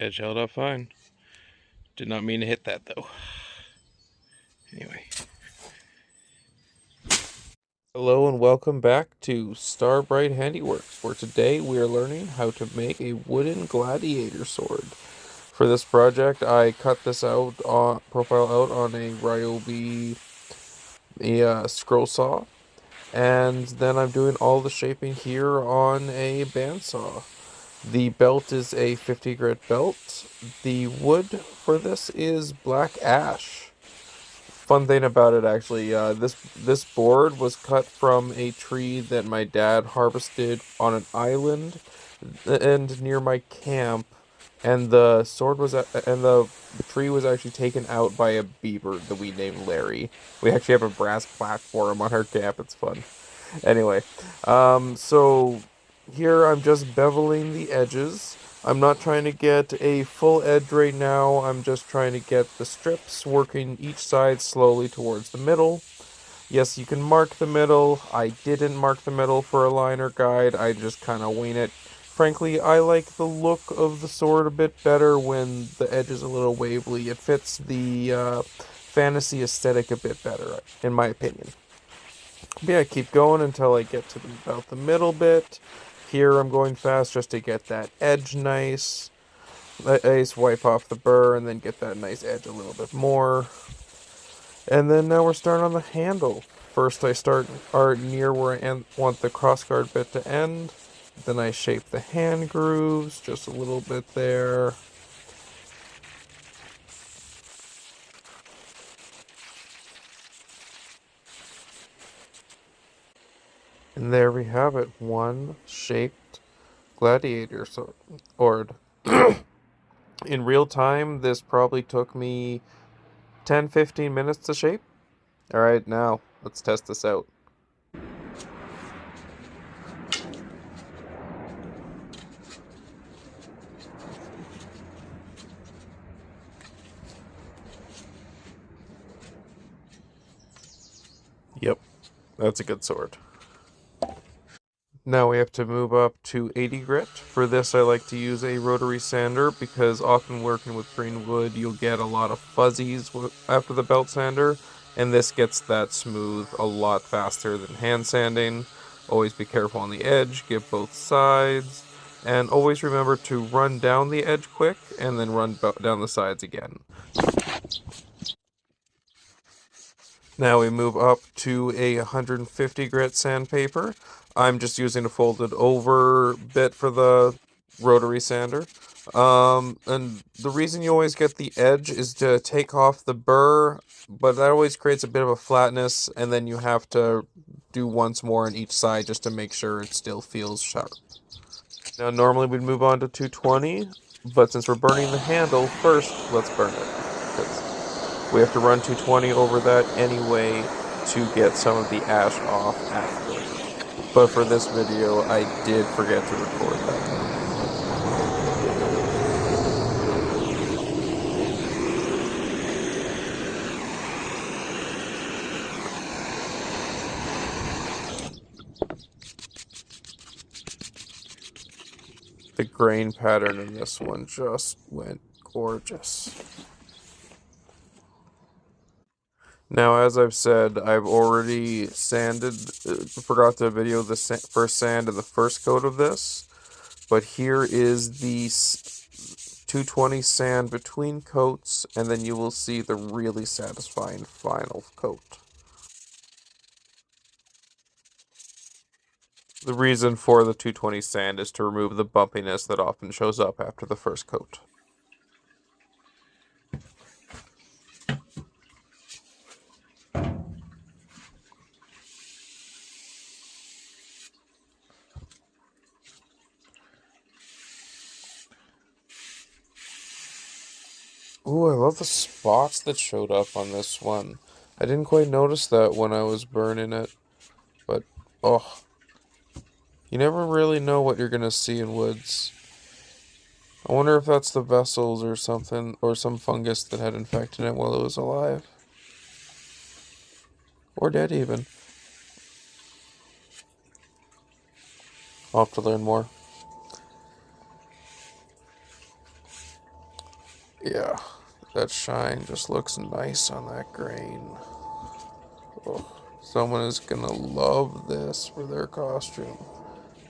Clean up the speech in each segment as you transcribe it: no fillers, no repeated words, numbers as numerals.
Edge held up fine. Did not mean to hit that though. Anyway. Hello and welcome back to Starbright Handiworks, where today we are learning how to make a wooden gladiator sword. For this project, I cut this profile out on a Ryobi scroll saw, and then I'm doing all the shaping here on a bandsaw. The belt is a 50 grit belt. The wood for this is black ash. Fun thing about it, actually, this board was cut from a tree that my dad harvested on an island and near my camp, and the tree was actually taken out by a beaver that we named Larry. We actually have a brass plaque for him on our camp. It's fun. Anyway, so here I'm just beveling the edges. I'm not trying to get a full edge right now. I'm just trying to get the strips working each side slowly towards the middle. Yes, you can mark the middle. I didn't mark the middle for a liner guide. I just kind of wing it. Frankly, I like the look of the sword a bit better when the edge is a little wavy. It fits the fantasy aesthetic a bit better, in my opinion. But yeah, keep going until I get to about the middle bit. Here I'm going fast just to get that edge nice. Nice, wipe off the burr and then get that nice edge a little bit more. And then now we're starting on the handle. First I start near where I want the crossguard bit to end. Then I shape the hand grooves just a little bit there. And there we have it, one shaped gladiator sword. In real time, this probably took me 10-15 minutes to shape. Alright, now, let's test this out. Yep, that's a good sword. Now we have to move up to 80 grit. For this I like to use a rotary sander because often working with green wood you'll get a lot of fuzzies after the belt sander, and this gets that smooth a lot faster than hand sanding. Always be careful on the edge, get both sides, and always remember to run down the edge quick and then run down the sides again. Now we move up to a 150 grit sandpaper. I'm just using a folded over bit for the rotary sander. And the reason you always get the edge is to take off the burr, but that always creates a bit of a flatness, and then you have to do once more on each side just to make sure it still feels sharp. Now normally we'd move on to 220, but since we're burning the handle first, let's burn it. We have to run 220 over that anyway to get some of the ash off after. But for this video, I did forget to record that. The grain pattern in this one just went gorgeous. Now, as I've said, I've already sanded, forgot to video the first sand and the first coat of this, but here is the 220 sand between coats, and then you will see the really satisfying final coat. The reason for the 220 sand is to remove the bumpiness that often shows up after the first coat. Ooh, I love the spots that showed up on this one. I didn't quite notice that when I was burning it, but oh, you never really know what you're gonna see in woods. I wonder if that's the vessels or something, or some fungus that had infected it while it was alive. Or dead even. I'll have to learn more. Yeah, that shine just looks nice on that grain. Oh, someone is gonna love this for their costume.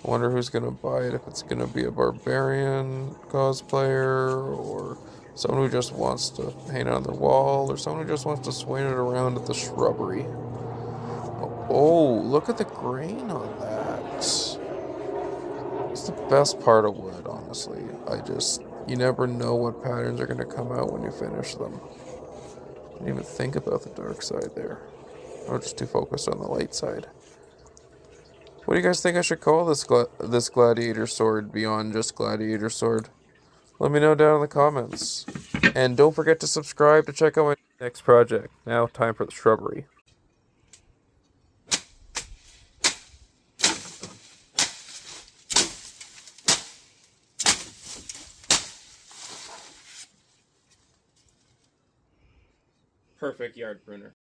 I wonder who's gonna buy it, if it's gonna be a barbarian cosplayer, or someone who just wants to paint it on their wall, or someone who just wants to swing it around at the shrubbery. Oh, look at the grain on that. It's the best part of wood, honestly. You never know what patterns are gonna come out when you finish them. Didn't even think about the dark side there. I was just too focused on the light side. What do you guys think I should call this gladiator sword beyond just gladiator sword? Let me know down in the comments. And don't forget to subscribe to check out my next project. Now, time for the shrubbery. Perfect yard pruner.